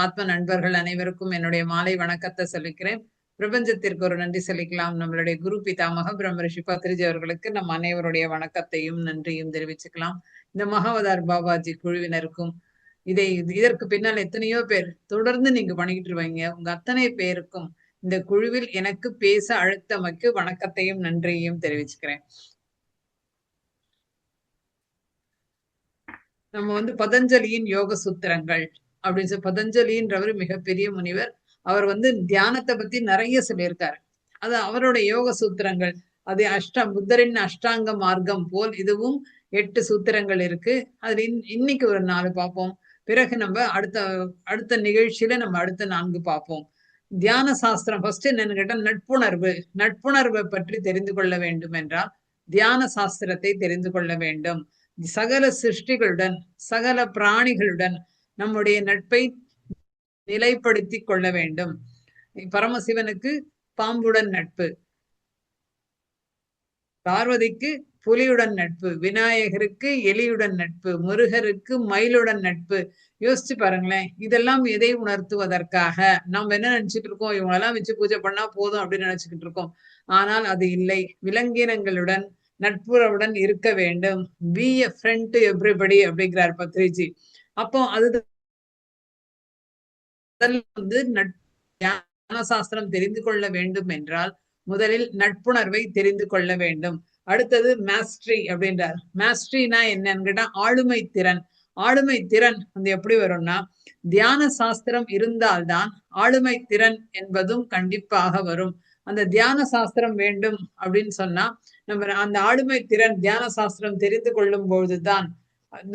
ஆத்ம நண்பர்கள் அனைவருக்கும் என்னுடைய மாலை வணக்கத்தை சொல்லிக்கிறேன். பிரபஞ்சத்திற்கு ஒரு நன்றி சொல்லிக்கலாம். நம்மளுடைய குரு பிதாமக பிரம்ம ரிஷி பத்ரிஜி அவர்களுக்கு நம் அனைவருடைய வணக்கத்தையும் நன்றியும் தெரிவிச்சுக்கலாம். இந்த மகாவதார் பாபாஜி குழுவினருக்கும் இதற்கு பின்னால் எத்தனையோ பேர் தொடர்ந்து நீங்க பண்ணிக்கிட்டு இருவீங்க. உங்க அத்தனை பேருக்கும் இந்த குழுவில் எனக்கு பேச அழுத்தமைக்கு வணக்கத்தையும் நன்றியையும் தெரிவிச்சுக்கிறேன். நம்ம பதஞ்சலியின் யோக சூத்திரங்கள் அப்படின்னு சொல்லி, பதஞ்சலின்றவர் மிகப்பெரிய முனிவர். அவர் தியானத்தை பத்தி நிறைய சொல்லியிருக்காரு. அது அவருடைய யோக சூத்திரங்கள். அது புத்தரின் அஷ்டாங்க மார்க்கம் போல் இதுவும் 8 சூத்திரங்கள் இருக்கு. அதுல இன்னைக்கு ஒரு 4 பார்ப்போம். பிறகு நம்ம அடுத்த அடுத்த நிகழ்ச்சியில நம்ம அடுத்த 4 பார்ப்போம். தியான சாஸ்திரம் ஃபர்ஸ்ட் என்னன்னு கேட்டா நட்புணர்வை பற்றி தெரிந்து கொள்ள வேண்டும் என்றால் தியான சாஸ்திரத்தை தெரிந்து கொள்ள வேண்டும். சகல சிருஷ்டிகளுடன் சகல பிராணிகளுடன் நம்முடைய நட்பை நிலைப்படுத்தி கொள்ள வேண்டும். பரமசிவனுக்கு பாம்புடன் நட்பு, பார்வதிக்கு புலியுடன் நட்பு, விநாயகருக்கு எலியுடன் நட்பு, முருகருக்கு மயிலுடன் நட்பு. யோசிச்சு பாருங்களேன். இதெல்லாம் எதை உணர்த்துவதற்காக? நாம் என்ன நினைச்சிட்டு இருக்கோம்? இவங்களெல்லாம் வச்சு பூஜை பண்ணா போதும் அப்படின்னு நினைச்சுக்கிட்டு இருக்கோம். ஆனால் அது இல்லை. விலங்கினங்களுடன் நட்புறவுடன் இருக்க வேண்டும். B a friend to everybody அப்படிங்கிறார் பத்ரிஜி. அப்போ அது ஞான சாஸ்திரம் தெரிந்து கொள்ள வேண்டும் என்றால் முதலில் நட்புணர்வை தெரிந்து கொள்ள வேண்டும். அடுத்தது மாஸ்டரி அப்படின்றார். மாஸ்டரினா என்னன்னு கேட்டா ஆளுமை திறன். ஆளுமை திறன் எப்படி வரும்னா தியான சாஸ்திரம் இருந்தால்தான் ஆளுமை திறன் என்பதும் கண்டிப்பாக வரும். அந்த தியான சாஸ்திரம் வேண்டும் அப்படின்னு சொன்னா நம்ம அந்த ஆளுமை திறன் தியான சாஸ்திரம் தெரிந்து கொள்ளும் பொழுதுதான்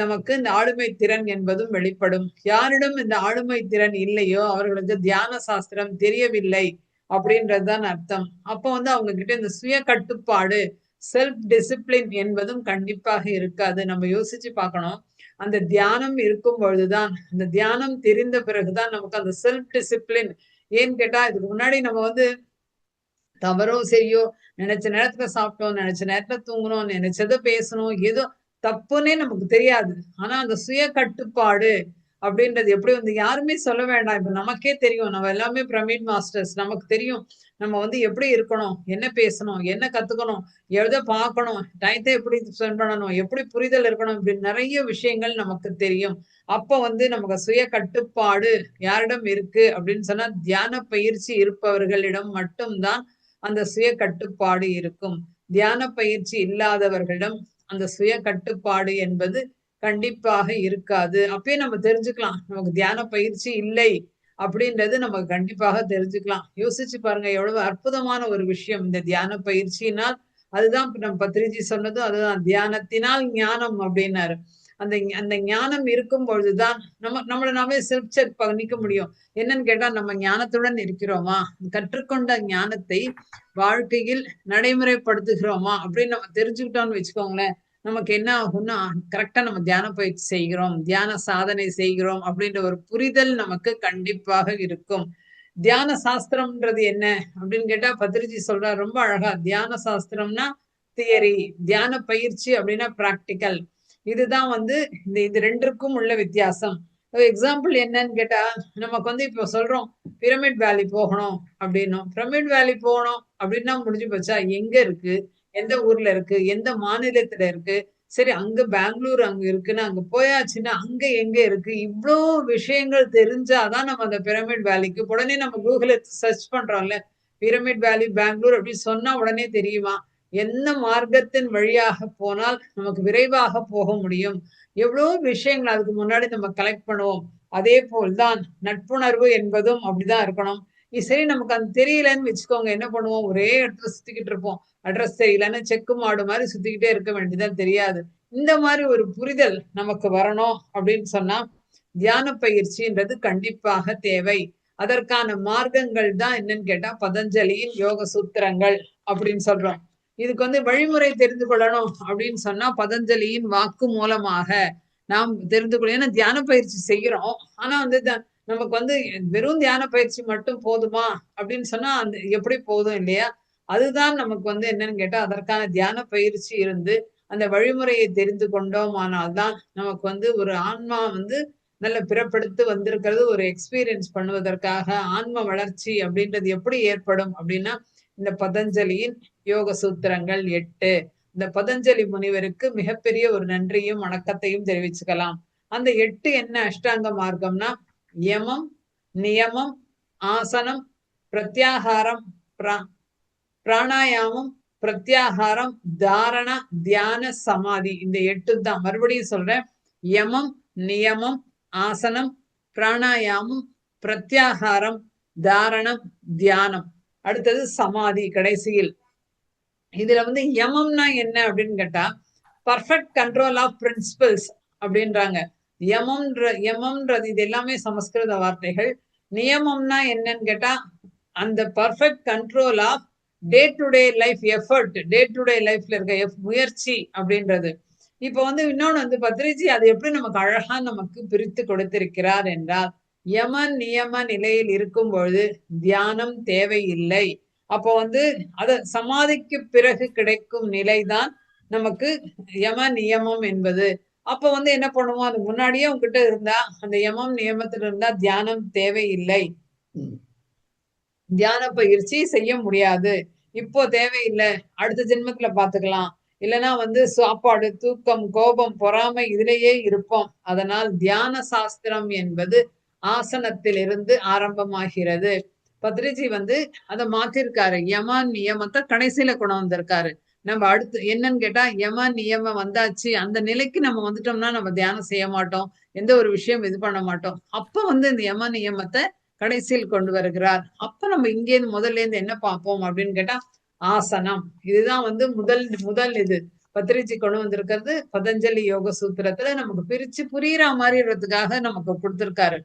நமக்கு இந்த ஆளுமை திறன் என்பதும் வெளிப்படும். யாரிடம் இந்த ஆளுமை திறன் இல்லையோ அவர்களுக்கு தியான சாஸ்திரம் தெரியவில்லை அப்படின்றதுதான் அர்த்தம். அப்போ அவங்க கிட்ட இந்த சுய கட்டுப்பாடு, செல்ஃப் டிசிப்ளின் என்பதும் கண்டிப்பாக இருக்காது. நம்ம யோசிச்சு பார்க்கணும். அந்த தியானம் இருக்கும் பொழுதுதான், அந்த தியானம் தெரிந்த பிறகுதான் நமக்கு அந்த செல்ஃப் டிசிப்ளின். ஏன்னு கேட்டா இதுக்கு முன்னாடி நம்ம தவறோ சரியோ நினைச்ச நேரத்துல சாப்பிட்டோம், நினைச்ச நேரத்துல தூங்கணும், நினைச்சதை பேசணும், ஏதோ தப்புன்னே நமக்கு தெரியாது. ஆனா அந்த சுய கட்டுப்பாடு அப்படின்றது எப்படி யாருமே சொல்ல வேண்டாம். இப்ப நமக்கே தெரியும். நம்ம எல்லாமே பிரமிட் மாஸ்டர்ஸ். நமக்கு தெரியும் நம்ம எப்படி இருக்கணும், என்ன பேசணும், என்ன கத்துக்கணும், எதை பார்க்கணும், டயத்தை எப்படி ஸ்பெண்ட் பண்ணணும், எப்படி புரிதல் இருக்கணும், இப்படி நிறைய விஷயங்கள் நமக்கு தெரியும். அப்ப நமக்கு சுய கட்டுப்பாடு யாரிடம் இருக்கு அப்படின்னு சொன்னா தியான பயிற்சி இருப்பவர்களிடம் மட்டும்தான் அந்த சுய கட்டுப்பாடு இருக்கும். தியான பயிற்சி இல்லாதவர்களிடம் அந்த சுய கட்டுப்பாடு என்பது கண்டிப்பாக இருக்காது. அப்பயே நம்ம தெரிஞ்சுக்கலாம் நமக்கு தியான பயிற்சி இல்லை அப்படின்றது நமக்கு கண்டிப்பாக தெரிஞ்சுக்கலாம். யோசிச்சு பாருங்க எவ்வளவு அற்புதமான ஒரு விஷயம் இந்த தியான பயிற்சியினால். அதுதான் நம்ம பத்ரிஜி சொன்னதும் அதுதான், தியானத்தினால் ஞானம் அப்படின்னாரு. அந்த அந்த ஞானம் இருக்கும் பொழுதுதான் நம்மளை நாமே செல்ஃப் செக் பண்ணிக்க முடியும். என்னன்னு கேட்டா நம்ம ஞானத்துடன் இருக்கிறோமா, கற்றுக்கொண்ட ஞானத்தை வாழ்க்கையில் நடைமுறைப்படுத்துகிறோமா அப்படின்னு நம்ம தெரிஞ்சுக்கிட்டோம்னு வச்சுக்கோங்களேன். நமக்கு என்ன ஆகும்னா கரெக்டா நம்ம தியான பயிற்சி செய்கிறோம், தியான சாதனை செய்கிறோம் அப்படின்ற ஒரு புரிதல் நமக்கு கண்டிப்பாக இருக்கும். தியான சாஸ்திரம்ன்றது என்ன அப்படின்னு கேட்டா பத்ரிஜி சொல்றார் ரொம்ப அழகா. தியான சாஸ்திரம்னா தியரி, தியான பயிற்சி அப்படின்னா பிராக்டிக்கல். இதுதான் இது ரெண்டுக்கும் உள்ள வித்தியாசம். எக்ஸாம்பிள் என்னன்னு கேட்டா நமக்கு இப்ப சொல்றோம் பிரமிட் வேலி போகணும் அப்படின்னும். பிரமிட் வேலி போகணும் அப்படின்னா முடிஞ்சு போச்சா? எங்க இருக்கு, எந்த ஊர்ல இருக்கு, எந்த மாநிலத்துல இருக்கு, சரி அங்க பெங்களூர் அங்க இருக்குன்னா அங்க போயாச்சுன்னா அங்க எங்க இருக்கு, இவ்வளோ விஷயங்கள் தெரிஞ்சாதான் நம்ம அந்த பிரமிட் வேலிக்கு உடனே நம்ம கூகுள சர்ச் பண்றோம்ல, பிரமிட் வேலி பெங்களூர் அப்படின்னு சொன்னா உடனே தெரியுமா? என்ன மார்க்கத்தின் வழியாக போனால் நமக்கு விரைவாக போக முடியும், எவ்வளவு விஷயங்கள் அதுக்கு முன்னாடி நம்ம கலெக்ட் பண்ணுவோம். அதே போல்தான் நட்புணர்வு என்பதும் அப்படிதான் இருக்கணும். சரி நமக்கு அது தெரியலன்னு வச்சுக்கோங்க, என்ன பண்ணுவோம்? ஒரே இடத்துல சுத்திக்கிட்டு இருப்போம். அட்ரஸ் தெரியலன்னு செக்கு மாடு மாதிரி சுத்திக்கிட்டே இருக்க வேண்டியதான், தெரியாது. இந்த மாதிரி ஒரு புரிதல் நமக்கு வரணும் அப்படின்னு சொன்னா தியான பயிற்சின்றது கண்டிப்பாக தேவை. அதற்கான மார்க்கங்கள் தான் என்னன்னு கேட்டா பதஞ்சலியின் யோக சூத்திரங்கள் அப்படின்னு சொல்றோம். இதுக்கு வழிமுறை தெரிந்து கொள்ளணும் அப்படின்னு சொன்னா பதஞ்சலியின் வாக்கு மூலமாக நாம் தெரிந்து கொள்ள. ஏன்னா தியான பயிற்சி செய்கிறோம். ஆனா நமக்கு வெறும் தியான பயிற்சி மட்டும் போதுமா அப்படின்னு சொன்னா அந்த எப்படி போதும் இல்லையா? அதுதான் நமக்கு என்னன்னு கேட்டா அதற்கான தியான பயிற்சி இருந்து அந்த வழிமுறையை தெரிந்து கொண்டோம். ஆனால் தான் நமக்கு ஒரு ஆன்மா நல்ல பிறப்பெடுத்து வந்திருக்கிறது ஒரு எக்ஸ்பீரியன்ஸ் பண்ணுவதற்காக. ஆன்ம வளர்ச்சி அப்படின்றது எப்படி ஏற்படும் அப்படின்னா, இந்த பதஞ்சலியின் யோக சூத்திரங்கள் 8. இந்த பதஞ்சலி முனிவருக்கு மிகப்பெரிய ஒரு நன்றியும் வணக்கத்தையும் தெரிவிச்சுக்கலாம். அந்த 8 என்ன அஷ்டாங்க மார்க்கம்னா, யமம், நியமம், ஆசனம், பிரத்யாகாரம், பிராணாயாமம், பிரத்யாகாரம், தாரண, தியான, சமாதி. இந்த 8 தான். மறுபடியும் சொல்றேன். யமம், நியமம், ஆசனம், பிராணாயாமம், பிரத்யாகாரம், தாரணம், தியானம். அடுத்தது சமாதி கடைசியில். இதுல வந்து யமம்னா என்ன அப்படின்னு கேட்டா, பர்ஃபெக்ட் கண்ட்ரோல் ஆஃப் பிரின்சிபல்ஸ் அப்படின்றாங்க. யமம்ன்றது இது எல்லாமே சமஸ்கிருத வார்த்தைகள். நியமம்னா என்னன்னு கேட்டா, அந்த perfect control of day to day life effort, day to day லைஃப்ல இருக்க முயற்சி அப்படின்றது. இப்ப வந்து இன்னொன்னு வந்து பத்ரிஜி அது எப்படி நமக்கு அழகா நமக்கு பிரித்து கொடுத்திருக்கிறார் என்றால், யம நியம நிலையில் இருக்கும் பொழுது தியானம் தேவையில்லை. அப்போ வந்து அத சமாதிக்கு பிறகு கிடைக்கும் நிலைதான் நமக்கு யம நியமம் என்பது. அப்ப வந்து என்ன பண்ணுவோம், அது முன்னாடியே உங்ககிட்ட இருந்தா அந்த யமம் நியமத்துல இருந்தா தியானம் தேவையில்லை, தியான பயிற்சி செய்ய முடியாது, இப்போ தேவையில்லை, அடுத்த ஜென்மத்துல பாத்துக்கலாம், இல்லைன்னா வந்து சாப்பாடு, தூக்கம், கோபம், பொறாமை இதுலயே இருப்போம். அதனால் தியான சாஸ்திரம் என்பது ஆசனத்திலிருந்து ஆரம்பமாகிறது. பத்ரிஜி வந்து அதை மாத்திருக்காரு. யம நியமத்தை கடைசியில கொண்டு வந்திருக்காரு. நம்ம அடுத்து என்னன்னு கேட்டா, யம நியமம் வந்தாச்சு, அந்த நிலைக்கு நம்ம வந்துட்டோம்னா நம்ம தியானம் செய்ய மாட்டோம், எந்த ஒரு விஷயம் இது பண்ண மாட்டோம். அப்ப வந்து இந்த யம நியமத்தை கடைசியில் கொண்டு வருகிறார். அப்ப நம்ம இங்கேருந்து முதல்ல இருந்து என்ன பார்ப்போம் அப்படின்னு கேட்டா, ஆசனம். இதுதான் வந்து முதல் இது பத்ரிஜி கொண்டு வந்திருக்கிறது. பதஞ்சலி யோக சூத்திரத்துல நமக்கு பிரிச்சு புரியுற மாதிரின்றதுக்காக நமக்கு கொடுத்திருக்காரு.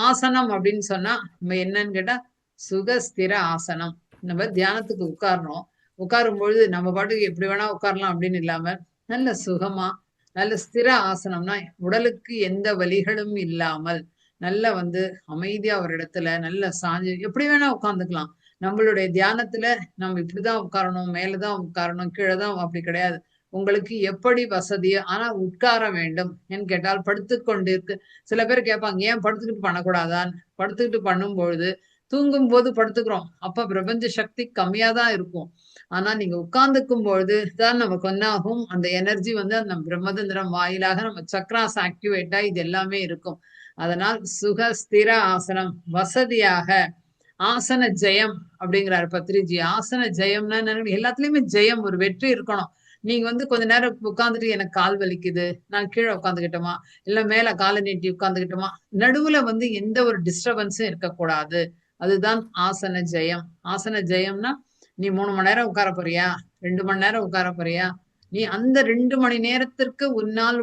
ஆசனம் அப்படின்னு சொன்னா நம்ம என்னன்னு கேட்டா, சுகஸ்திர ஆசனம். நம்ம தியானத்துக்கு உட்காரணும், உட்காரும் பொழுது நம்ம பாட்டுக்கு எப்படி வேணா உட்காரலாம் அப்படின்னு இல்லாம நல்ல சுகமா, நல்ல ஸ்திர ஆசனம்னா உடலுக்கு எந்த வலிகளும் இல்லாமல் நல்ல வந்து அமைதியா ஒரு இடத்துல நல்ல சாஞ்சு எப்படி வேணா உட்கார்ந்துக்கலாம். நம்மளுடைய தியானத்துல நம்ம இப்படிதான் உட்காரணும், மேலதான் உட்காரணும், கீழதான் அப்படி கிடையாது. உங்களுக்கு எப்படி வசதியோ, ஆனா உட்கார வேண்டும். ஏன்னு கேட்டால் படுத்துக்கொண்டு இருக்கு. சில பேர் கேட்பாங்க, ஏன் படுத்துக்கிட்டு பண்ணக்கூடாதான்? படுத்துக்கிட்டு பண்ணும் பொழுது தூங்கும் போது படுத்துக்கிறோம், அப்ப பிரபஞ்ச சக்தி கம்மியா தான் இருக்கும். ஆனா நீங்க உட்கார்ந்துக்கும் பொழுது தான் நமக்கு என்ன ஆகும், அந்த எனர்ஜி வந்து அந்த பிரம்மதந்திரம் வாயிலாக நம்ம சக்ராஸ் ஆக்டிவேட்டா இது எல்லாமே இருக்கும். அதனால் சுக ஸ்திர ஆசனம் வசதியாக ஆசன ஜெயம் அப்படிங்கிறாரு பத்ரிஜி. ஆசன ஜெயம்னா எல்லாத்துலயுமே ஜெயம், ஒரு வெற்றி இருக்கணும். நீங்க வந்து கொஞ்ச நேரம் உட்கார்ந்துட்டு எனக்கு கால் வலிக்குது, நான் கீழே உட்காந்துக்கிட்டோமா, இல்ல மேல காலை நீட்டி உட்காந்துக்கிட்டோமா, நடுவுல வந்து எந்த ஒரு டிஸ்டர்பன்ஸும் இருக்கக்கூடாது. அதுதான் ஆசன ஜெயம். ஆசன ஜெயம்னா, நீ 3 மணி நேரம் உட்கார போறியா, 2 மணி நேரம் உட்கார போறியா, நீ அந்த 2 மணி நேரத்திற்கு உன்னால்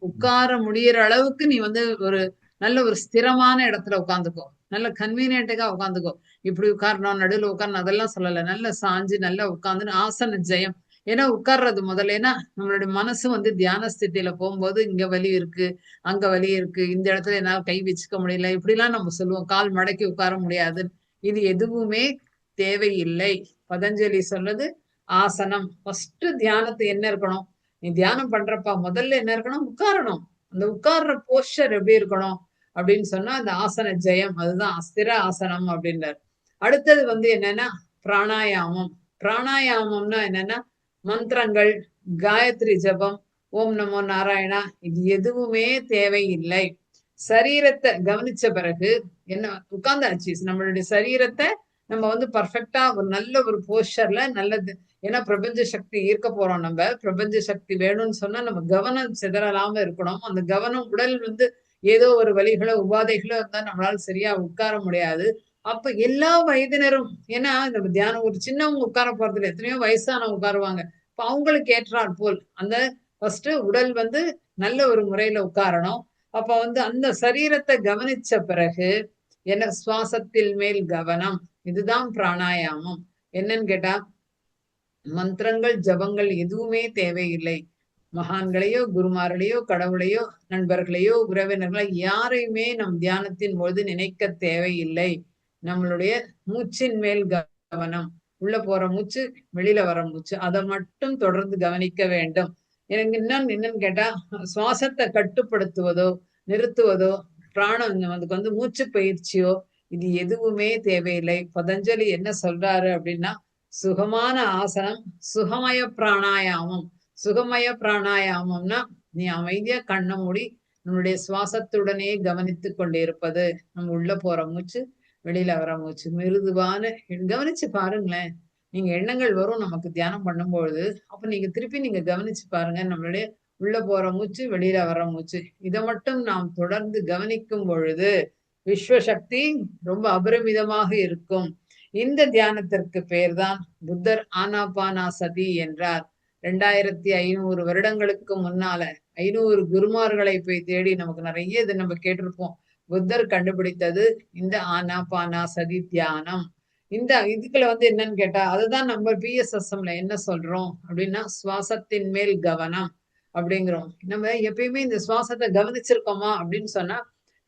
உட்கார முடியற அளவுக்கு நீ வந்து ஒரு நல்ல ஒரு ஸ்திரமான இடத்துல உட்காந்துக்கோ, நல்ல கன்வீனியன்ட்டுக்கா உட்காந்துக்கோ. இப்படி உட்காரணும், நடுவில் உட்காரணும் அதெல்லாம் சொல்லல. நல்ல சாஞ்சு நல்லா உட்கார்ந்து ஆசன ஜெயம். ஏன்னா உட்கார்றது முதல்ல, ஏன்னா நம்மளுடைய மனசு வந்து தியான ஸ்திதியில போகும்போது இங்க வலி இருக்கு, அங்க வலி இருக்கு, இந்த இடத்துல என்னால கை வச்சுக்க முடியல, இப்படிலாம் நம்ம சொல்லுவோம், கால் மடக்கி உட்கார முடியாது. இது எதுவுமே தேவையில்லை. பதஞ்சலி சொல்றது ஆசனம். ஃபர்ஸ்ட் தியானத்து என்ன இருக்கணும், நீ தியானம் பண்றப்ப முதல்ல என்ன இருக்கணும், உட்காரணும். அந்த உட்கார்ற போஸ்டர் எப்படி இருக்கணும் அப்படின்னு சொன்னா அந்த ஆசன ஜெயம், அதுதான் அஸ்திர ஆசனம் அப்படின்றார். அடுத்தது வந்து என்னன்னா பிராணாயாமம். பிராணாயாமம்னா என்னன்னா மந்திரங்கள், காயத்ரி ஜபம், ஓம் நமோ நாராயணா, இது எதுவுமே தேவையில்லை. சரீரத்தை கவனிச்ச பிறகு என்ன, உட்கார்ந்தாச்சு, நம்மளுடைய சரீரத்தை நம்ம வந்து பர்ஃபெக்டா ஒரு நல்ல ஒரு போஸ்டர்ல நல்லது. ஏன்னா பிரபஞ்ச சக்தி ஈர்க்க போறோம், நம்ம பிரபஞ்ச சக்தி வேணும்னு சொன்னா நம்ம கவனம் சிதறலாம இருக்கணும். அந்த கவனம் உடல் வந்து ஏதோ ஒரு வலிகளோ உபாதைகளோ இருந்தா நம்மளால சரியா உட்கார முடியாது. அப்ப எல்லா வயதினரும், ஏன்னா நம்ம தியானம் ஒரு சின்னவங்க உட்கார போறதுல எத்தனையோ வயசானவங்க உட்காருவாங்க. இப்ப அவங்களுக்கு ஏற்றாற் போல் அந்த ஃபர்ஸ்ட் உடல் வந்து நல்ல ஒரு முறையில உட்காரணும். அப்ப வந்து அந்த சரீரத்தை கவனிச்ச பிறகு என்ன, சுவாசத்தில் மேல் கவனம். இதுதான் பிராணாயாமம். என்னன்னு கேட்டா மந்திரங்கள் ஜபங்கள் எதுவுமே தேவையில்லை. மகான்களையோ குருமார்களையோ கடவுளையோ நண்பர்களையோ உறவினர்களோ யாரையுமே நம் தியானத்தின் பொழுது நினைக்க தேவையில்லை. நம்மளுடைய மூச்சின் மேல் கவனம், உள்ள போற மூச்சு வெளியில வர மூச்சு, அதை மட்டும் தொடர்ந்து கவனிக்க வேண்டும். எனக்கு என்னன்னு கேட்டா சுவாசத்தை கட்டுப்படுத்துவதோ நிறுத்துவதோ பிராணம் அதுக்கு வந்து மூச்சு பயிற்சியோ இது எதுவுமே தேவையில்லை. பதஞ்சலி என்ன சொல்றாரு அப்படின்னா, சுகமான ஆசனம் சுகமய பிராணாயாமம். சுகமய பிராணாயாமம்னா நீ அமைதியா கண்ணை மூடி நம்மளுடைய சுவாசத்துடனே கவனித்துக் கொண்டிருப்பது. நம்ம உள்ள போற மூச்சு வெளியில வர மூச்சு மிருதுவான கவனிச்சு பாருங்களேன். நீங்க எண்ணங்கள் வரும் நமக்கு தியானம் பண்ணும்பொழுது. அப்ப நீங்க திருப்பி நீங்க கவனிச்சு பாருங்க. நம்மளுடைய உள்ள போற மூச்சு வெளியில வர மூச்சு இதை மட்டும் நாம் தொடர்ந்து கவனிக்கும் பொழுது விஸ்வசக்தி ரொம்ப அபரிமிதமாக இருக்கும். இந்த தியானத்திற்கு பெயர்தான் புத்தர் ஆனாபானாசதி என்றார். 2500 வருடங்களுக்கு முன்னால 500 குருமார்களை போய் தேடி நமக்கு நிறைய இது நம்ம கேட்டிருப்போம். புத்தர் கண்டுபிடித்தது இந்த ஆனாபானாசதி தியானம். இந்த இதுக்குள்ள வந்து என்னன்னு கேட்டா அதுதான் நம்ம பிஎஸ்எஸ்எம்ல என்ன சொல்றோம் அப்படின்னா சுவாசத்தின் மேல் கவனம் அப்படிங்கிறோம். நம்ம எப்பயுமே இந்த சுவாசத்தை கவனிச்சிருக்கோமா அப்படின்னு சொன்னா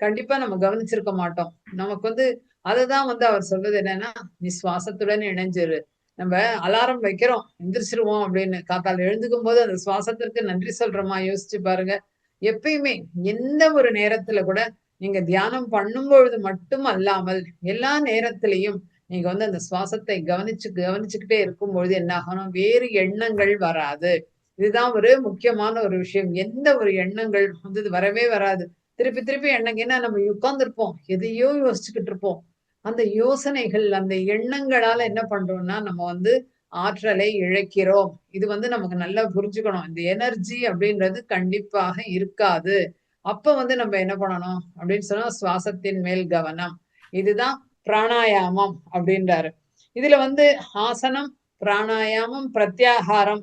கண்டிப்பா நம்ம கவனிச்சிருக்க மாட்டோம். நமக்கு வந்து அதுதான் வந்து அவர் சொல்வது என்னன்னா நீ சுவாசத்துடன் இணைஞ்சிரு. நம்ம அலாரம் வைக்கிறோம் எந்திரிச்சிருவோம் அப்படின்னு காத்தால எழுந்துக்கும் போது அந்த சுவாசத்திற்கு நன்றி சொல்றோமா யோசிச்சு பாருங்க. எப்பயுமே எந்த ஒரு நேரத்துல கூட நீங்க தியானம் பண்ணும் பொழுது மட்டும் அல்லாமல் எல்லா நேரத்திலையும் நீங்க வந்து அந்த சுவாசத்தை கவனிச்சுக்கிட்டே இருக்கும் பொழுது என்ன ஆகணும் வேறு எண்ணங்கள் வராது. இதுதான் ஒரு முக்கியமான ஒரு விஷயம். எந்த ஒரு எண்ணங்கள் வந்து வரவே வராது. திருப்பி திருப்பி எண்ணங்க ஏன்னா நம்ம உட்கார்ந்துருப்போம் எதையோ யோசிச்சுக்கிட்டு இருப்போம். அந்த யோசனைகள் அந்த எண்ணங்களால என்ன பண்றோம்னா நம்ம வந்து ஆற்றலை இழக்கிறோம். இது வந்து நமக்கு நல்லா புரிஞ்சுக்கணும். இந்த எனர்ஜி அப்படின்றது கண்டிப்பாக இருக்காது. அப்ப வந்து நம்ம என்ன பண்ணணும் அப்படின்னு சொன்னா சுவாசத்தின் மேல் கவனம். இதுதான் பிராணாயாமம் அப்படின்றாரு. இதுல வந்து ஆசனம் பிராணாயாமம் பிரத்யாகாரம்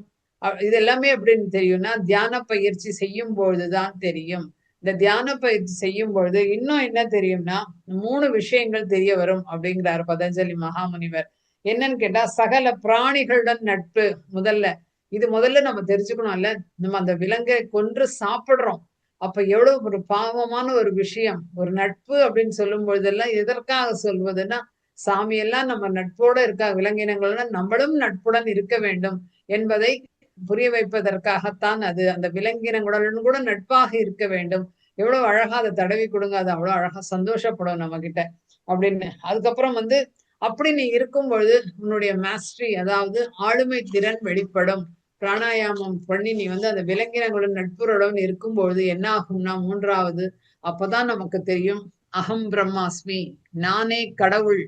இது எல்லாமே எப்படின்னு தெரியும்னா தியான பயிற்சி செய்யும் பொழுதுதான் தெரியும். இந்த தியான பயிற்சி செய்யும் பொழுது இன்னும் என்ன தெரியும்னா 3 விஷயங்கள் தெரிய வரும் அப்படிங்கிறார் பதஞ்சலி மகாமுனிவர். என்னன்னு கேட்டா சகல பிராணிகளுடன் நட்பு முதல்ல. இது முதல்ல நம்ம தெரிஞ்சுக்கணும்ல. நம்ம அந்த விலங்கை கொன்று சாப்பிடுறோம். அப்ப எவ்வளவு ஒரு பாவமான ஒரு விஷயம். ஒரு நட்பு அப்படின்னு சொல்லும் பொழுதெல்லாம் எதற்காக சொல்வதுன்னா சாமியெல்லாம் நம்ம நட்போட இருக்கா விலங்கினங்களுடன் நம்மளும் நட்புடன் இருக்க வேண்டும் என்பதை புரிய வைப்பதற்காகத்தான் அது. அந்த விலங்கினங்களுடன் கூட நட்பாக இருக்க வேண்டும். எவ்வளவு அழகா அதை தடவி கொடுங்க அது அவ்வளவு அழகா சந்தோஷப்படும் நம்ம கிட்ட அப்படின்னு. அதுக்கப்புறம் வந்து அப்படி நீ இருக்கும் பொழுது உன்னுடைய மாஸ்டரி அதாவது ஆளுமை திறன் வெளிப்படும். பிராணாயாமம் பண்ணி நீ வந்து அந்த விலங்கினங்களுடன் நட்புறவுடன் இருக்கும் பொழுது என்ன ஆகும்னா 3வது அப்பதான் நமக்கு தெரியும் அகம் பிரம்மாஸ்மி நானே கடவுள்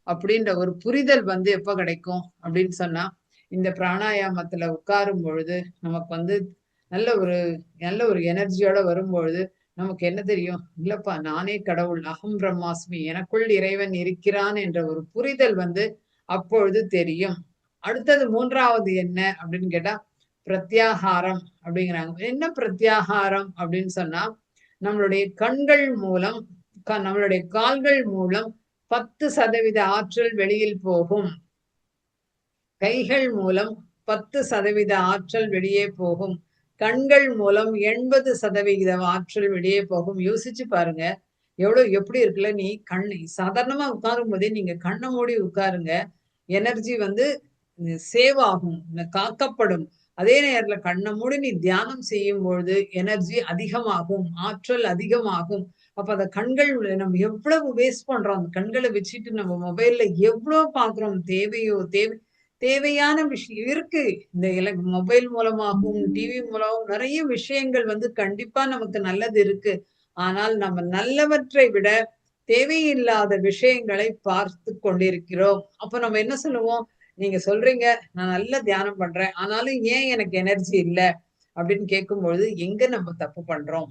அப்படின்ற ஒரு புரிதல் வந்து எப்ப கிடைக்கும் அப்படின்னு சொன்னா இந்த பிராணாயாமத்துல உட்காரும் பொழுது நமக்கு வந்து நல்ல ஒரு நல்ல ஒரு எனர்ஜியோட வரும்பொழுது நமக்கு என்ன தெரியும் இல்லப்பா நானே கடவுள் அகம் பிரம்மாஸ்மி எனக்குள் இறைவன் இருக்கிறான் என்ற ஒரு புரிதல் வந்து அப்பொழுது தெரியும். அடுத்தது 3வது என்ன அப்படின்னு கேட்டா பிரத்யாகாரம் அப்படிங்கிறாங்க. என்ன பிரத்யாகாரம் அப்படின்னு சொன்னா நம்மளுடைய கண்கள் மூலம் நம்மளுடைய கால்கள் மூலம் 10% ஆற்றல் வெளியில் போகும். கைகள் மூலம் 10% ஆற்றல் வெளியே போகும். கண்கள் மூலம் 80% ஆற்றல் வெளியே போகும். யோசிச்சு பாருங்க எவ்வளவு எப்படி இருக்குல்ல. நீ சாதாரணமா உட்காரும் போதே நீங்க கண்ணை மூடி உட்காருங்க. எனர்ஜி வந்து சேவ் ஆகும் காக்கப்படும். அதே நேரத்துல கண்ணை மூடி நீ தியானம் செய்யும் பொழுது எனர்ஜி அதிகமாகும் ஆற்றல் அதிகமாகும். அப்ப அந்த கண்கள் நம்ம எவ்வளவு வேஸ்ட் பண்றோம். அந்த கண்களை வச்சுட்டு நம்ம மொபைல்ல எவ்வளவு பாக்குறோம். தேவையான விஷயம் இருக்கு. இந்த மொபைல் மூலமாகவும் டிவி மூலமாகவும் நிறைய விஷயங்கள் வந்து கண்டிப்பா நமக்கு நல்லது இருக்கு. ஆனால் நம்ம நல்லவற்றை விட தேவையில்லாத விஷயங்களை பார்த்து கொண்டிருக்கிறோம். அப்ப நம்ம என்ன சொல்லுவோம் நீங்க சொல்றீங்க நான் நல்லா தியானம் பண்றேன் ஆனாலும் ஏன் எனக்கு எனர்ஜி இல்லை அப்படின்னு கேட்கும்பொழுது எங்க நம்ம தப்பு பண்றோம்.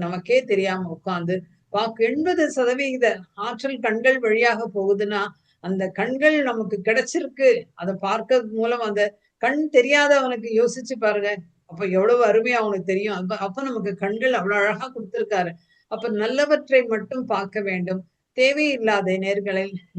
நமக்கே தெரியாம உட்கார்ந்து 80% ஆற்றல் கண்கள் வழியாக போகுதுன்னா அந்த கண்கள் நமக்கு கிடைச்சிருக்கு. அதை பார்க்கறது மூலம் அந்த கண் தெரியாதவனுக்கு யோசிச்சு பாருங்க. அப்ப எவ்வளவு அருமையா அவனுக்கு தெரியும். அப்ப நமக்கு கண்கள் அவ்வளவு அழகா கொடுத்திருக்காரு. அப்ப நல்லவற்றை மட்டும் பார்க்க வேண்டும். தேவையில்லாத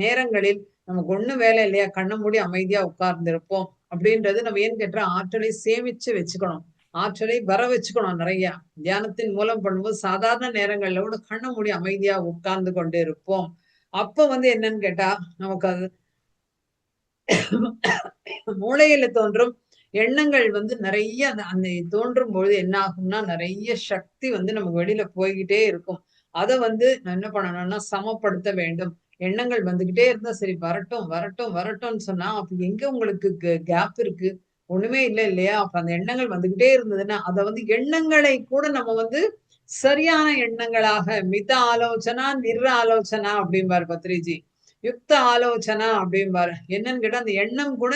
நேரங்களில் நமக்கு ஒண்ணும் வேலை இல்லையா கண்ணை மூடி அமைதியா உட்கார்ந்து இருப்போம் அப்படின்றது நம்ம ஏன்னு கேட்டா ஆற்றலை சேமிச்சு வச்சுக்கணும். ஆற்றலை வர வச்சுக்கணும் நிறைய. தியானத்தின் மூலம் பண்ணும்போது சாதாரண நேரங்கள்ல கூட கண்ணை மூடி அமைதியா உட்கார்ந்து கொண்டு இருப்போம். அப்ப வந்து என்னன்னு கேட்டா நமக்கு அது மூளையில தோன்றும் எண்ணங்கள் வந்து நிறைய அந்த தோன்றும் பொழுது என்ன ஆகும்னா நிறைய சக்தி வந்து நமக்கு வெளியில போய்கிட்டே இருக்கும். அதை வந்து நான் என்ன பண்ணணும்னா சமப்படுத்த வேண்டும். எண்ணங்கள் வந்துகிட்டே இருந்தா சரி வரட்டும் வரட்டும் வரட்டும்னு சொன்னா அப்ப எங்க உங்களுக்கு கேப் இருக்கு? ஒண்ணுமே இல்லை இல்லையா? அப்ப அந்த எண்ணங்கள் வந்துகிட்டே இருந்ததுன்னா அதை வந்து எண்ணங்களை கூட நம்ம வந்து சரியான எண்ணங்களாக மித ஆலோசனா நிர் ஆலோசனா அப்படிம்பாரு பத்ரிஜி. யுக்த ஆலோசனா அப்படிம்பாரு. என்னன்னு கேட்டா அந்த எண்ணம் கூட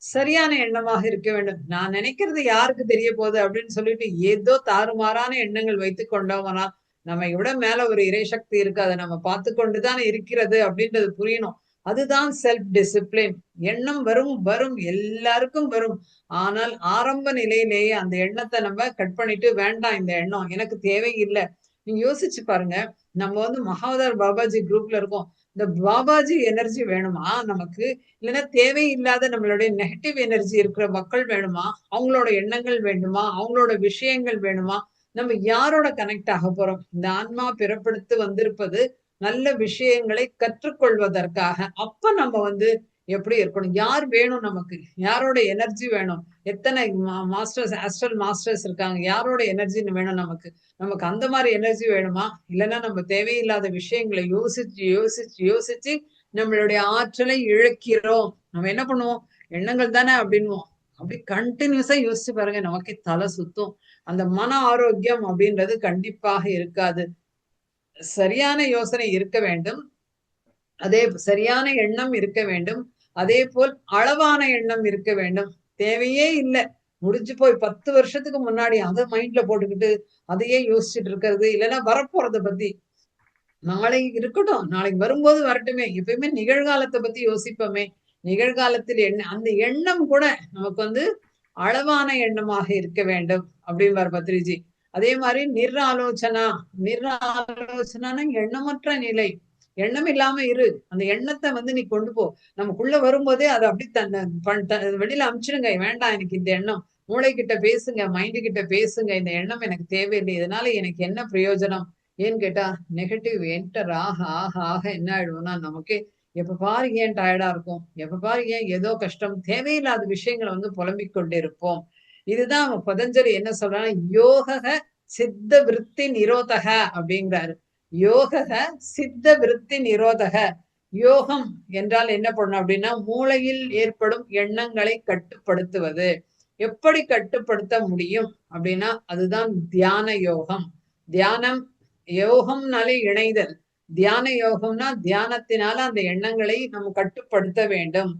சரியான எண்ணமாக இருக்க வேண்டும். நான் நினைக்கிறது யாருக்கு தெரிய போகுது அப்படின்னு சொல்லிட்டு ஏதோ தாறுமாறான எண்ணங்கள் வைத்துக் கொண்டோம்னா நம்மை விட மேல ஒரு இறைசக்தி இருக்கு, அதை நம்ம பார்த்து கொண்டுதான் இருக்கிறது அப்படின்றது புரியணும். அதுதான் செல்ஃப் டிசிப்ளின். எண்ணம் வரும் வரும் எல்லாருக்கும் வரும். ஆனால் ஆரம்ப நிலையிலேயே அந்த எண்ணத்தை நம்ம கட் பண்ணிட்டு வேண்டாம் இந்த எண்ணம் எனக்கு தேவையில்லை. நீங்க யோசிச்சு பாருங்க, நம்ம வந்து மகாவதார் பாபாஜி குரூப்ல இருக்கோம். இந்த பாபாஜி எனர்ஜி வேணுமா நமக்கு? இல்லைன்னா தேவையில்லாத நம்மளுடைய நெகட்டிவ் எனர்ஜி இருக்கிற மக்கள் வேணுமா? அவங்களோட எண்ணங்கள் வேண்டுமா? அவங்களோட விஷயங்கள் வேணுமா? நம்ம யாரோட கனெக்ட் ஆக போறோம்? இந்த ஆன்மா பிறப்படுத்து வந்திருப்பது நல்ல விஷயங்களை கற்றுக்கொள்வதற்காக. அப்ப நம்ம வந்து எப்படி இருக்கணும்? யார் வேணும் நமக்கு? யாரோட எனர்ஜி வேணும்? எத்தனை மாஸ்டர்ஸ், ஆஸ்ட்ரல் மாஸ்டர்ஸ் இருக்காங்க, யாரோட எனர்ஜி வேணும் நமக்கு? நமக்கு அந்த மாதிரி எனர்ஜி வேணுமா? இல்லைன்னா நம்ம தேவையில்லாத விஷயங்களை யோசிச்சு யோசிச்சு யோசிச்சு நம்மளுடைய ஆற்றலை இழக்கிறோம். நம்ம என்ன பண்ணுவோம்? எண்ணங்கள் தானே அப்படின்வோம். அப்படி கண்டினியூஸா யோசிச்சு பாருங்க, நமக்கே தலை சுத்தும். அந்த மன ஆரோக்கியம் அப்படின்றது கண்டிப்பாக இருக்காது. சரியான யோசனை இருக்க வேண்டும், அதே சரியான எண்ணம் இருக்க வேண்டும், அதே போல் அளவான எண்ணம் இருக்க வேண்டும். தேவையே இல்லை, முடிஞ்சு போய் 10 வருஷத்துக்கு முன்னாடி அதை மைண்ட்ல போட்டுக்கிட்டு அதையே யோசிச்சுட்டு இருக்கிறது, இல்லைன்னா வரப்போறதை பத்தி நாளைக்கு இருக்கட்டும், நாளைக்கு வரும்போது வரட்டுமே, எப்பயுமே நிகழ்காலத்தை பத்தி யோசிப்போமே. நிகழ்காலத்தில் அந்த எண்ணம் கூட நமக்கு வந்து அளவான எண்ணமாக இருக்க வேண்டும் அப்படிம்பார் பத்ரிஜி. அதே மாதிரி நிர் ஆலோசனா. நிர் ஆலோசனான எண்ணமற்ற நிலை. எண்ணம் இல்லாம இரு. அந்த எண்ணத்தை வந்து நீ கொண்டு போ. நமக்குள்ள வரும்போதே அதை அப்படி வெளியில அமிச்சிடுங்க. வேண்டாம் எனக்கு இந்த எண்ணம். மூளை கிட்ட பேசுங்க, மைண்டு கிட்ட பேசுங்க, இந்த எண்ணம் எனக்கு தேவையில்லை, இதனால எனக்கு என்ன பிரயோஜனம்? ஏன்னு கேட்டா நெகட்டிவ் என்டர் ஆக ஆக ஆக என்ன ஆயிடும்னா நமக்கு எப்ப பாரு ஏன் டயர்டா இருக்கும், எப்ப பாரு ஏன் ஏதோ கஷ்டம், தேவையில்லாத விஷயங்களை வந்து புலம்பிக் கொண்டிருப்போம். இதுதான் பதஞ்சலி என்ன சொல்றாங்க, யோக சித்த விருத்தி நிரோதக அப்படிங்கிறாரு. யோக சித்த விருத்தி நிரோதக. யோகம் என்றால் என்ன பண்ணும் அப்படின்னா மூளையில் ஏற்படும் எண்ணங்களை கட்டுப்படுத்துவது. எப்படி கட்டுப்படுத்த முடியும் அப்படின்னா அதுதான் தியான யோகம். தியானம் யோகம்னாலே இணைதல். தியான யோகம்னா தியானத்தினால அந்த எண்ணங்களை நம்ம கட்டுப்படுத்த வேண்டும்.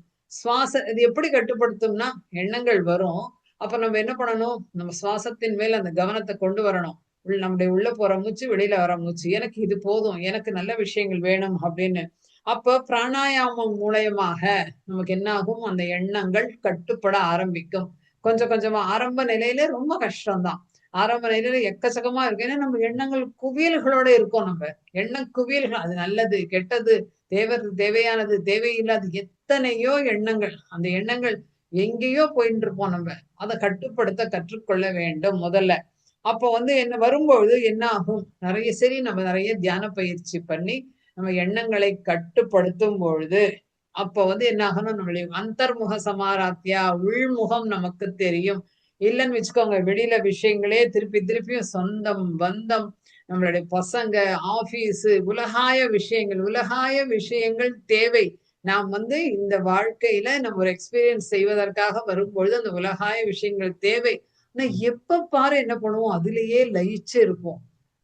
இது எப்படி கட்டுப்படுத்தும்னா எண்ணங்கள் வரும், அப்ப நம்ம என்ன பண்ணணும், நம்ம சுவாசத்தின் மேல் அந்த கவனத்தை கொண்டு வரணும். நம்முடைய உள்ள போற மூச்சு, வெளியில வர மூச்சு, எனக்கு இது போதும், எனக்கு நல்ல விஷயங்கள் வேணும் அப்படின்னு. அப்ப பிராணாயாமம் மூலயமாக நமக்கு என்ன ஆகும், அந்த எண்ணங்கள் கட்டுப்பட ஆரம்பிக்கும். கொஞ்சம் கொஞ்சமா ஆரம்ப நிலையில ரொம்ப கஷ்டம்தான். ஆரம்ப நிலையில எக்கச்சக்கமா இருக்கு. ஏன்னா நம்ம எண்ணங்கள் குவியல்களோட இருக்கோம். நம்ம எண்ண குவியல்கள், அது நல்லது கெட்டது, தேவையானது தேவையில்லாது எத்தனையோ எண்ணங்கள். அந்த எண்ணங்கள் எங்கேயோ போயிட்டு இருப்போம். நம்ம அதை கட்டுப்படுத்த கற்றுக்கொள்ள வேண்டும் முதல்ல. அப்போ வந்து என்ன வரும்பொழுது என்ன ஆகும், நிறைய சரி நம்ம நிறைய தியான பயிற்சி பண்ணி நம்ம எண்ணங்களை கட்டுப்படுத்தும் பொழுது அப்ப வந்து என்ன ஆகணும், நம்மளுடைய அந்தர்முக சமாராத்தியா, உள்முகம் நமக்கு தெரியும். இல்லைன்னு வச்சுக்கோங்க, வெளியில விஷயங்களே திருப்பி திருப்பியும் சொந்தம் பந்தம், நம்மளுடைய பசங்க, ஆபீஸ், உலகாய விஷயங்கள். உலகாய விஷயங்கள் தேவை. நாம் வந்து இந்த வாழ்க்கையில நம்ம ஒரு எக்ஸ்பீரியன்ஸ் செய்வதற்காக வரும்பொழுது அந்த உலகாய விஷயங்கள் தேவை. ஆனா எப்ப பாரு என்ன பண்ணுவோம், அதுலயே லயிச்சு இருப்போம்.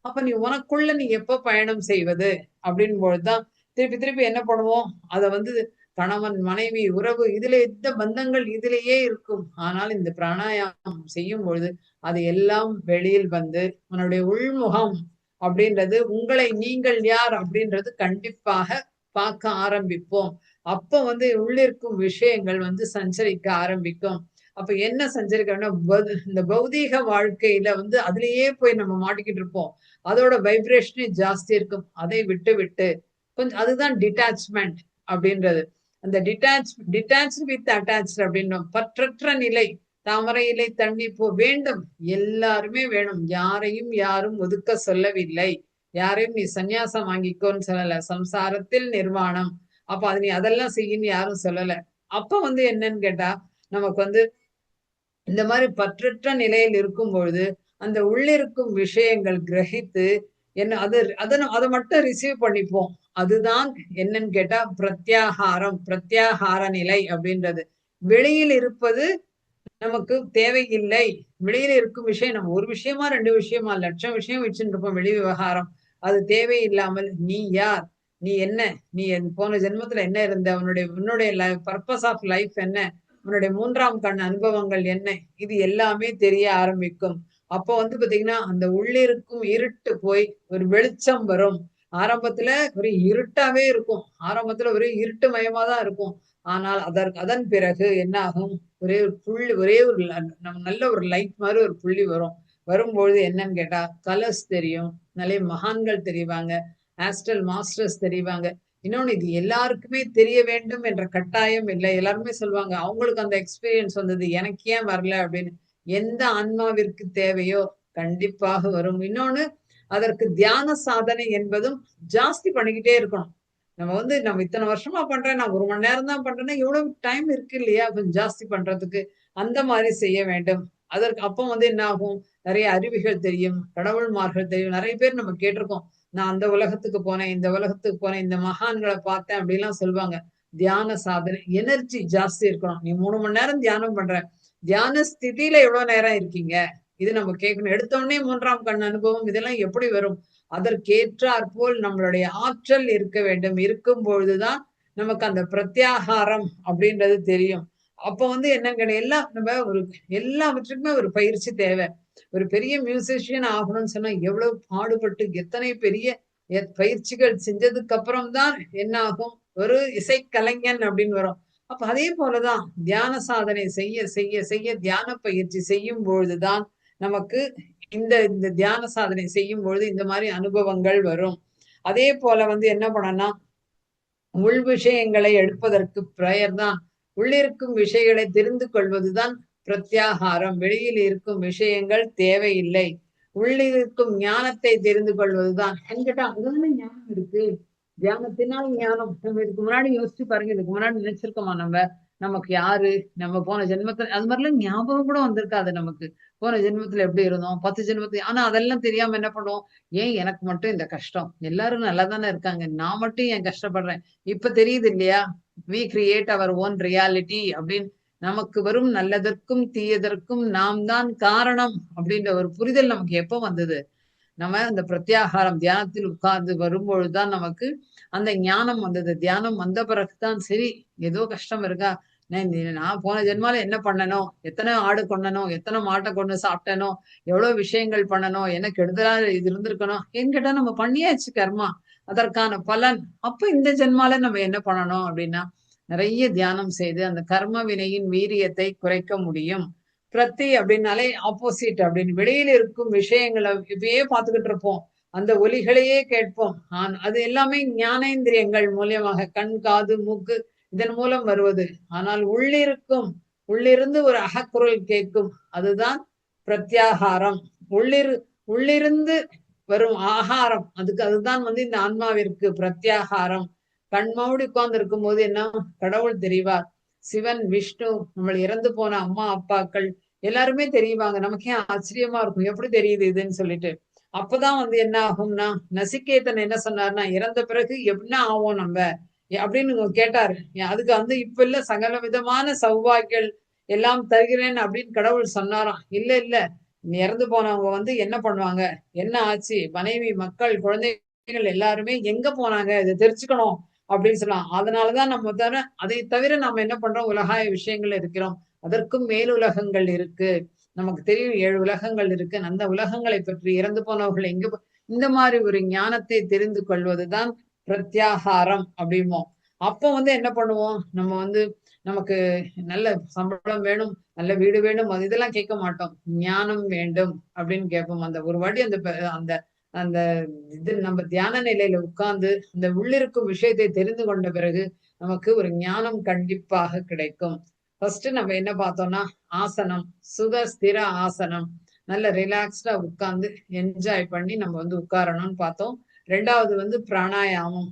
அப்ப நீ உனக்குள்ள நீ எப்ப பயணம் செய்வது அப்படின்னு பொழுதுதான் திருப்பி திருப்பி என்ன பண்ணுவோம், அதை வந்து கணவன் மனைவி உறவு இதுல எந்த பந்தங்கள் இதுலயே இருக்கும். ஆனால் இந்த பிராணாயாமம் செய்யும் பொழுது அது எல்லாம் வெளியில் வந்து உன்னுடைய உள்முகம் அப்படின்றது, உங்களை நீங்கள் யார் அப்படின்றது கண்டிப்பாக பார்க்க ஆரம்பிப்போம். அப்ப வந்து உள்ளிருக்கும் விஷயங்கள் வந்து சஞ்சரிக்க ஆரம்பிக்கும். அப்ப என்ன சஞ்சரிக்கணும்னா இந்த பௌதீக வாழ்க்கையில வந்து அதுலயே போய் நம்ம மாட்டிக்கிட்டு இருப்போம். அதோட வைப்ரேஷனே ஜாஸ்தி இருக்கும். அதை விட்டு விட்டு கொஞ்சம், அதுதான் டிட்டாச்மெண்ட் அப்படின்றது. அந்த டிட்டாச் வித் அட்டாச் அப்படின்னும். பற்றற்ற நிலை. தாமரை இலை தண்ணி போ வேண்டும், எல்லாருமே வேணும். யாரையும் யாரும் ஒதுக்க சொல்லவில்லை. யாரையும் நீ சந்நியாசம் வாங்கிக்கோன்னு சொல்லல. சம்சாரத்தில் நிர்வாணம். அப்ப அது நீ அதெல்லாம் செய்யின்னு யாரும் சொல்லல. அப்ப வந்து என்னன்னு கேட்டா நமக்கு வந்து இந்த மாதிரி பற்றற்ற நிலையில் இருக்கும் பொழுது அந்த உள்ளிருக்கும் விஷயங்கள் கிரகித்து என்ன அதை மட்டும் ரிசீவ் பண்ணிப்போம். அதுதான் என்னன்னு கேட்டா பிரத்யாகார நிலை அப்படின்றது. வெளியில் இருப்பது நமக்கு தேவையில்லை. வெளியில இருக்கும் விஷயம் நம்ம ஒரு விஷயமா 2 விஷயமா லட்சம் விஷயம் வச்சுட்டு இருப்போம் வெளி விவகாரம். அது தேவையில்லாமல் நீ யார்? நீ என்ன? நீ போன ஜென்மத்துல என்ன இருந்த? உன்னுடைய பர்ப்பஸ் ஆஃப் லைஃப் என்ன? உன்னுடைய 3ஆம் கண் அனுபவங்கள் என்ன? இது எல்லாமே தெரிய ஆரம்பிக்கும். அப்போ வந்து பாத்தீங்கன்னா, அந்த உள்ளிருக்கும் இருட்டு போய் ஒரு வெளிச்சம் வரும். ஆரம்பத்துல ஒரு இருட்டாவே இருக்கும். ஆரம்பத்துல ஒரே இருட்டு மயமா தான் இருக்கும். ஆனால் அதன் பிறகு என்ன ஆகும்? ஒரே ஒரு புள்ளி ஒரே ஒரு நல்ல ஒரு லைட் மாதிரி ஒரு புள்ளி வரும். வரும்பொழுது என்னன்னு கேட்டா கலர்ஸ் தெரியும். நிறைய மகான்கள் தெரிவாங்க. Astral masters தெரிவாங்க. இன்னொன்னு இது எல்லாருக்குமே தெரிய வேண்டும் என்ற கட்டாயம் இல்லை. எல்லாருமே சொல்லுவாங்க அவங்களுக்கு அந்த எக்ஸ்பீரியன்ஸ் வந்தது எனக்கு ஏன் வரல அப்படின்னு. எந்த ஆன்மாவிற்கு தேவையோ கண்டிப்பாக வரும். இன்னொன்னு அதற்கு தியான சாதனை என்பதும் ஜாஸ்தி பண்ணிக்கிட்டே இருக்கணும். நம்ம இத்தனை வருஷமா பண்றேன். நான் 1 மணி நேரம் தான் பண்றேன்னா, எவ்வளவு டைம் இருக்கு இல்லையா? கொஞ்சம் ஜாஸ்தி பண்றதுக்கு. அந்த மாதிரி செய்ய வேண்டும். அதற்கு அப்போ வந்து என்ன ஆகும்? நெறைய அருவிகள் தெரியும். கடவுள்மார்கள் தெரியும். நெறைய பேர் நம்ம கேட்டிருக்கோம். நான் அந்த உலகத்துக்கு போனேன், இந்த உலகத்துக்கு போனேன், இந்த மகான்கள பார்த்தேன் அப்படிலாம் சொல்லுவாங்க. தியான சாதனை எனர்ஜி ஜாஸ்தி இருக்கணும். நீ 3 மணி நேரம் தியானம் பண்ற. தியான ஸ்திதியில எவ்வளவு நேரம் இருக்கீங்க? இது நம்ம கேட்கணும். எடுத்த உடனே 3ஆம் கண் அனுபவம் இதெல்லாம் எப்படி வரும்? அதற்கேற்றாற்போல் நம்மளுடைய ஆற்றல் இருக்க வேண்டும். இருக்கும் பொழுதுதான் நமக்கு அந்த பிரத்யாகாரம் அப்படின்றது தெரியும். அப்ப வந்து என்னங்க எல்லாம் நம்ம எல்லாவற்றுக்குமே ஒரு பயிற்சி தேவை. ஒரு பெரிய மியூசிஷியன் ஆகணும்னு சொன்னா எவ்வளவு பாடுபட்டு எத்தனை பெரிய பயிற்சிகள் செஞ்சதுக்கு அப்புறம் தான் என்ன ஆகும்? ஒரு இசைக்கலைஞன் அப்படின்னு வரும். அப்ப அதே போலதான் தியான சாதனை செய்ய செய்ய செய்ய தியான பயிற்சி செய்யும் பொழுதுதான் நமக்கு இந்த இந்த தியான சாதனை செய்யும் பொழுது இந்த மாதிரி அனுபவங்கள் வரும். அதே போல வந்து என்ன பண்ணனா உள் விஷயங்களை எடுப்பதற்கு பிரயர் தான். உள்ளிருக்கும் விஷயங்களை தெரிந்து கொள்வதுதான் பிரத்யாகாரம். வெளியில் இருக்கும் விஷயங்கள் தேவையில்லை. உள்ளிருக்கும் ஞானத்தை தெரிந்து கொள்வதுதான். என்கிட்ட அதுதானே ஞானம் இருக்கு. தியானத்தினால் ஞானம். நம்ம இதுக்கு முன்னாடி யோசிச்சு பாருங்க. இதுக்கு முன்னாடி நினைச்சிருக்கோமா நம்ம? நமக்கு யாரு? நம்ம போன ஜென்மத்துல அது மாதிரிலாம் ஞாபகம் கூட வந்திருக்காது நமக்கு. போன ஜென்மத்துல எப்படி இருந்தோம்? 10 ஜென்மத்துல ஆனா அதெல்லாம் தெரியாம என்ன பண்ணுவோம்? ஏன் எனக்கு மட்டும் இந்த கஷ்டம்? எல்லாரும் நல்லா தானே இருக்காங்க. நான் மட்டும் ஏன் கஷ்டப்படுறேன்? இப்ப தெரியுது இல்லையா? We create our own reality அப்படின்னு நமக்கு வரும் நல்லதற்கும் தீயதற்கும் நாம் தான் காரணம் அப்படின்ற ஒரு புரிதல் நமக்கு எப்ப வந்தது? நம்ம அந்த பிரத்யாகாரம் தியானத்தில் உட்கார்ந்து வரும்பொழுதுதான் நமக்கு அந்த ஞானம் வந்தது. தியானம் வந்த பிறகுதான் சரி ஏதோ கஷ்டம் இருக்கா? நான் போன ஜென்மால என்ன பண்ணனோ? எத்தனை ஆடு கொன்னனோ? எத்தனை மாட்டை கொண்டு சாப்பிட்டனோ? எவ்வளவு விஷயங்கள் பண்ணனோ? என்ன கெடுதலா இது இருந்திருக்கணும்? என்கிட்ட நம்ம பண்ணியாச்சு கர்மா. அதற்கான பலன். அப்ப இந்த ஜென்மால நம்ம என்ன பண்ணணும் அப்படின்னா, நிறைய தியானம் செய்து அந்த கர்ம வினையின் வீரியத்தை குறைக்க முடியும். பிரத்தி அப்படின்னாலே ஆப்போசிட் அப்படின்னு வெளியில இருக்கும் விஷயங்களை இப்பயே பார்த்துக்கிட்டு இருப்போம். அந்த ஒலிகளையே கேட்போம். அது எல்லாமே ஞானேந்திரியங்கள் மூலியமாக கண், காது, மூக்கு இதன் மூலம் வருவது. ஆனால் உள்ளிருந்து ஒரு அகக்குரல் கேட்கும். அதுதான் பிரத்யாகாரம். உள்ளிருந்து வரும் ஆகாரம். அதுதான் வந்து இந்த ஆன்மாவிற்கு பிரத்யாகாரம். கண்மூடி உட்கார்ந்து இருக்கும் போது என்ன கடவுள் தெரிவார். சிவன், விஷ்ணு, நம்ம இறந்து போன அம்மா அப்பாக்கள் எல்லாருமே தெரியுவாங்க. நமக்கே ஆச்சரியமா இருக்கும். எப்படி தெரியுது இதுன்னு சொல்லிட்டு. அப்பதான் வந்து என்ன ஆகும்னா நசிகேதன் என்ன சொன்னார்னா இறந்த பிறகு என்ன ஆவோம் நம்ம அப்படின்னு கேட்டாரு. அதுக்கு வந்து இப்ப இல்ல சகல விதமான சௌபாகியங்கள் எல்லாம் தருகிறேன் அப்படின்னு கடவுள் சொன்னாராம். இல்ல இல்ல இறந்து போனவங்க வந்து என்ன பண்ணுவாங்க? என்ன ஆச்சு? மனைவி, மக்கள், குழந்தைகள் எல்லாருமே எங்க போனாங்க? இதை தெரிஞ்சுக்கணும் அப்படின்னு சொல்லலாம். அதனாலதான் நம்ம அதை தவிர நாம என்ன பண்றோம்? உலகாய விஷயங்கள் இருக்கிறோம். அதற்கும் மேலுலகங்கள் இருக்கு. நமக்கு தெரியும் 7 உலகங்கள் இருக்கு. அந்த உலகங்களை பற்றி இறந்து போனவர்கள் எங்க இந்த மாதிரி ஒரு ஞானத்தை தெரிந்து கொள்வதுதான் பிரத்யாகாரம் அப்படிம்போம். அப்போ வந்து என்ன பண்ணுவோம்? நம்ம வந்து நமக்கு நல்ல சம்பளம் வேணும், நல்ல வீடு வேணும், அது இதெல்லாம் கேட்க மாட்டோம். ஞானம் வேண்டும் அப்படின்னு கேட்போம். அந்த ஒரு வாட்டி அந்த அந்த இது நம்ம தியான நிலையில உட்கார்ந்து அந்த உள்ளிருக்கும் விஷயத்தை தெரிந்து கொண்ட பிறகு நமக்கு ஒரு ஞானம் கண்டிப்பாக கிடைக்கும். ஃபர்ஸ்ட் நம்ம என்ன பார்த்தோம்னா ஆசனம், ஸ்திர ஆசனம். நல்ல ரிலாக்ஸ்டா உட்கார்ந்து என்ஜாய் பண்ணி நம்ம வந்து உட்காரணும்னு பார்த்தோம். 2வது வந்து பிராணாயாமம்.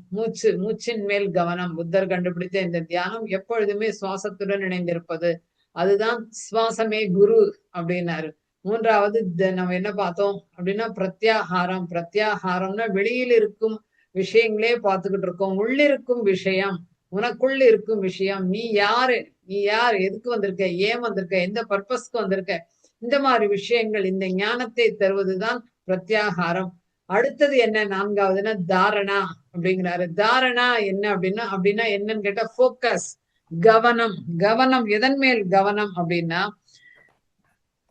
மூச்சின் மேல் கவனம். புத்தர் கண்டுபிடித்த இந்த தியானம் எப்பொழுதுமே சுவாசத்துடன் இணைந்திருப்பது. அதுதான் சுவாசமே குரு அப்படின்னாரு. மூன்றாவது நம்ம என்ன பார்த்தோம் அப்படின்னா பிரத்யாகாரம். பிரத்யாகாரம்னா வெளியில் இருக்கும் விஷயங்களே பார்த்துக்கிட்டு இருக்கோம். உள்ளிருக்கும் விஷயம், உனக்குள் இருக்கும் விஷயம், நீ யாரு, நீ யார், எதுக்கு வந்திருக்க, ஏன் வந்திருக்க, எந்த பர்பஸ்க்கு வந்திருக்க, இந்த மாதிரி விஷயங்கள் இந்த ஞானத்தை தருவதுதான் பிரத்யாகாரம். அடுத்தது என்ன நான்காவதுன்னா தாரணா அப்படிங்கிறாரு. தாரணா என்ன அப்படின்னா அப்படின்னா என்னன்னு கேட்டா போக்கஸ், கவனம். கவனம் எதன் மேல் கவனம் அப்படின்னா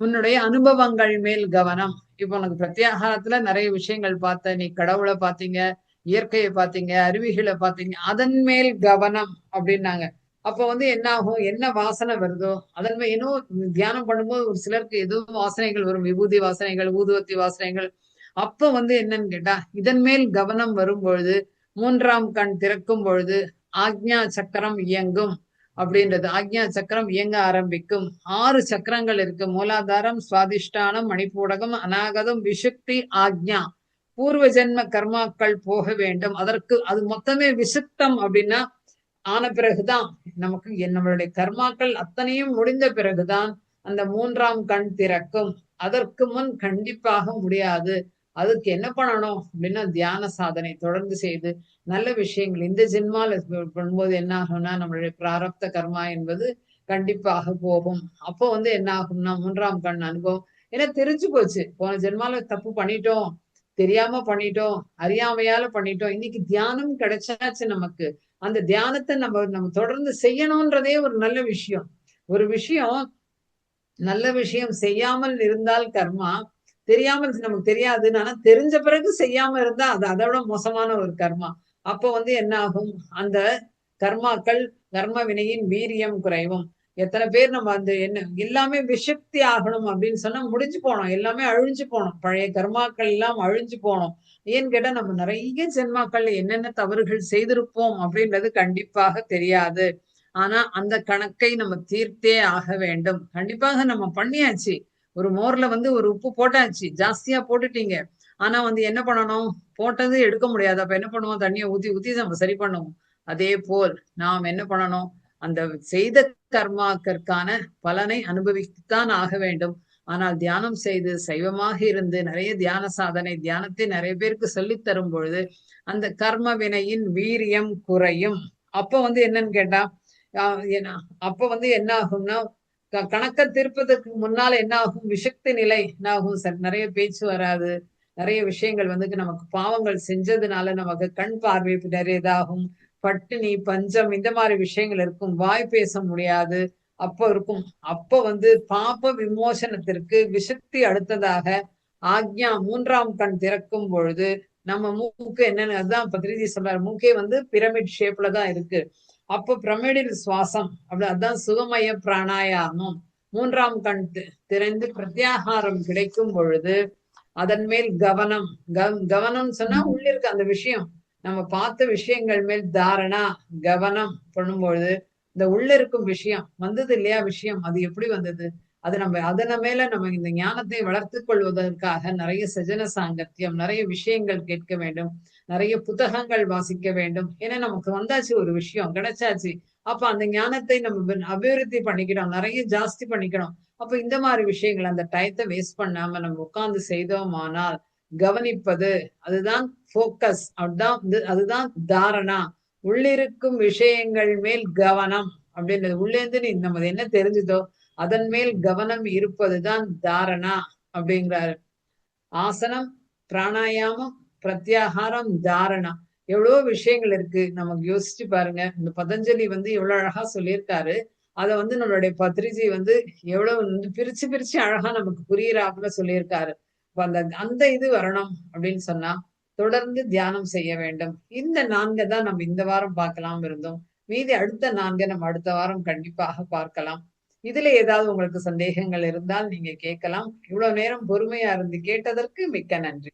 உன்னுடைய அனுபவங்கள் மேல் கவனம். இப்போ உனக்கு பிரத்யாகாரத்துல நிறைய விஷயங்கள் பார்த்த, நீ கடவுளை பார்த்தீங்க, இயற்கையை பார்த்தீங்க, அருவிகளை பார்த்தீங்க, அதன் மேல் கவனம் அப்படின்னாங்க. அப்ப வந்து என்ன ஆகும், என்ன வாசனை வருதோ அதன் மேல் இன்னும் தியானம் பண்ணும்போது ஒரு சிலருக்கு எதுவும் வாசனைகள் வரும், விபூதி வாசனைகள், ஊதுவத்தி வாசனைகள். அப்ப வந்து என்னன்னு கேட்டா இதன் மேல் கவனம் வரும் பொழுது, மூன்றாம் கண் திறக்கும் பொழுது ஆக்ஞா சக்கரம் இயங்கும் அப்படின்றது. ஆக்ஞா சக்கரம் இயங்க ஆரம்பிக்கும். 6 சக்கரங்கள் இருக்கு. மூலாதாரம், சுவாதிஷ்டானம், மணிப்பூடகம், அநாகதம், விசுக்தி, ஆக்ஞா. பூர்வ ஜென்ம கர்மாக்கள் போக வேண்டும். அதற்கு அது மொத்தமே விசுக்தம் அப்படின்னா ஆன பிறகுதான் நமக்கு நம்மளுடைய கர்மாக்கள் அத்தனையும் முடிந்த பிறகுதான் அந்த மூன்றாம் கண் திறக்கும். அதற்கு முன் கண்டிப்பாக முடியாது. அதுக்கு என்ன பண்ணணும் அப்படின்னா தியான சாதனை தொடர்ந்து செய்து நல்ல விஷயங்கள் இந்த ஜென்மால பண்ணும்போது என்ன ஆகும்னா நம்மளுடைய பிராரப்த கர்மா என்பது கண்டிப்பாக போகும். அப்போ வந்து என்ன ஆகும்னா மூன்றாம் கண் அனுபவம். ஏன்னா தெரிஞ்சு போச்சு, போன ஜென்மால தப்பு பண்ணிட்டோம், தெரியாம பண்ணிட்டோம், அறியாமையால பண்ணிட்டோம். இன்னைக்கு தியானம் கிடைச்சாச்சு நமக்கு. அந்த தியானத்தை நம்ம தொடர்ந்து செய்யணும்ன்றதே ஒரு நல்ல விஷயம். ஒரு விஷயம் நல்ல விஷயம் செய்யாமல் இருந்தால் கர்மா, தெரியாமல் நமக்கு தெரியாதுன்னு, ஆனா தெரிஞ்ச பிறகு செய்யாம இருந்தா அது அதோட மோசமான ஒரு கர்மா. அப்போ வந்து என்ன ஆகும், அந்த கர்மாக்கள் கர்ம வினையின் வீரியம் குறைவும். எத்தனை பேர் நம்ம அந்த என்ன எல்லாமே விஷக்தி ஆகணும் அப்படின்னு சொன்னா முடிஞ்சு போனோம், எல்லாமே அழிஞ்சு போனோம், பழைய கர்மாக்கள் எல்லாம் அழிஞ்சு போனோம். ஏன்னு கேட்டா நம்ம நிறைய ஜென்மாக்கள்ல என்னென்ன தவறுகள் செய்திருப்போம் அப்படின்றது கண்டிப்பாக தெரியாது. ஆனா அந்த கணக்கை நம்ம தீர்த்தே ஆக வேண்டும். கண்டிப்பாக நம்ம பண்ணியாச்சு. ஒரு மோர்ல வந்து ஒரு உப்பு போட்டாச்சு, ஜாஸ்தியா போட்டுட்டீங்க. ஆனா வந்து என்ன பண்ணணும், போட்டது எடுக்க முடியாது. அப்ப என்ன பண்ணுவோம், தண்ணியை ஊத்தி ஊத்தி நம்ம சரி பண்ணுவோம். அதே போல் நாம் என்ன பண்ணணும், அந்த செய்த கர்மாக்களுக்கான பலனை அனுபவித்துத்தான் ஆக வேண்டும். ஆனால் தியானம் செய்து சைவமாக இருந்து நிறைய தியான சாதனை தியானத்தை நிறைய பேருக்கு சொல்லித் தரும் பொழுது அந்த கர்ம வினையின் வீரியம் குறையும். அப்ப வந்து என்னன்னு கேட்டா அப்ப வந்து என்ன ஆகும்னா கணக்க தீர்ப்பதற்கு முன்னால என்ன ஆகும், விஷக்தி நிலை என்ன ஆகும், நிறைய பேச்சு வராது. நிறைய விஷயங்கள் வந்து நமக்கு பாவங்கள் செஞ்சதுனால நமக்கு கண் பார்வை நிறைய இதாகும். பட்டினி பஞ்சம் இந்த மாதிரி விஷயங்கள் இருக்கும். வாய் பேச முடியாது. அப்ப இருக்கும். அப்ப வந்து பாப விமோசனத்திற்கு விஷக்தி அடுத்ததாக ஆக்ஞா மூன்றாம் கண் திறக்கும் பொழுது நம்ம மூக்கு என்னன்னு அதுதான் பத்ரிஜி சொல்றாரு, மூக்கே வந்து பிரமிட் ஷேப்ல தான் இருக்கு. அப்போ பிரமிடில் சுவாசம் அப்படி அதான் சுகமய பிராணாயாமம். மூன்றாம் கண் திறந்து பிரத்யாகாரம் கிடைக்கும் பொழுது அதன் மேல் கவனம். கவனம் சொன்னா உள்ளிருக்க அந்த விஷயம், நம்ம பார்த்த விஷயங்கள் மேல் தாரணா கவனம் பண்ணும்பொழுது இந்த உள்ள இருக்கும் விஷயம் வந்தது இல்லையா, விஷயம் அது எப்படி வந்தது, அது நம்ம அதன மேல நம்ம இந்த ஞானத்தை வளர்த்து கொள்வதற்காக நிறைய சஜன சாங்கத்தியம், நிறைய விஷயங்கள் கேட்க வேண்டும், நிறைய புத்தகங்கள் வாசிக்க வேண்டும். ஏன்னா நமக்கு வந்தாச்சு, ஒரு விஷயம் கிடைச்சாச்சு. அப்ப அந்த ஞானத்தை நம்ம அபிவிருத்தி பண்ணிக்கணும், நிறைய ஜாஸ்தி பண்ணிக்கணும். அப்ப இந்த மாதிரி விஷயங்கள் அந்த டயத்தை வேஸ்ட் பண்ணாம நம்ம உட்கார்ந்து செய்தோமானால் கவனிப்பது, அதுதான் போக்கஸ், அதுதான் தாரணா. உள்ளிருக்கும் விஷயங்கள் மேல் கவனம் அப்படின்றது. உள்ளேந்து நம்ம என்ன தெரிஞ்சுதோ அதன் மேல் கவனம் இருப்பதுதான் தாரணா அப்படிங்கிறாரு. ஆசனம், பிராணாயாமம், பிரத்யாகாரம், தாரணா, எவ்வளவோ விஷயங்கள் இருக்கு. நமக்கு யோசிச்சு பாருங்க. இந்த பதஞ்சலி வந்து எவ்வளவு அழகா சொல்லியிருக்காரு. அத வந்து நம்மளுடைய பத்ரிஜி வந்து எவ்வளவு வந்து பிரிச்சு பிரிச்சு அழகா நமக்கு புரியிறாப்புல சொல்லியிருக்காரு. அந்த அந்த இது வரணும் அப்படின்னு சொன்னா தொடர்ந்து தியானம் செய்ய வேண்டும். இந்த 4 தான் நம்ம இந்த வாரம் பார்க்கலாம் இருந்தோம். மீதி அடுத்த 4 நம்ம அடுத்த வாரம் கண்டிப்பாக பார்க்கலாம். இதுல ஏதாவது உங்களுக்கு சந்தேகங்கள் இருந்தால் நீங்க கேட்கலாம். இவ்வளவு நேரம் பொறுமையா இருந்து கேட்டதற்கு மிக்க நன்றி.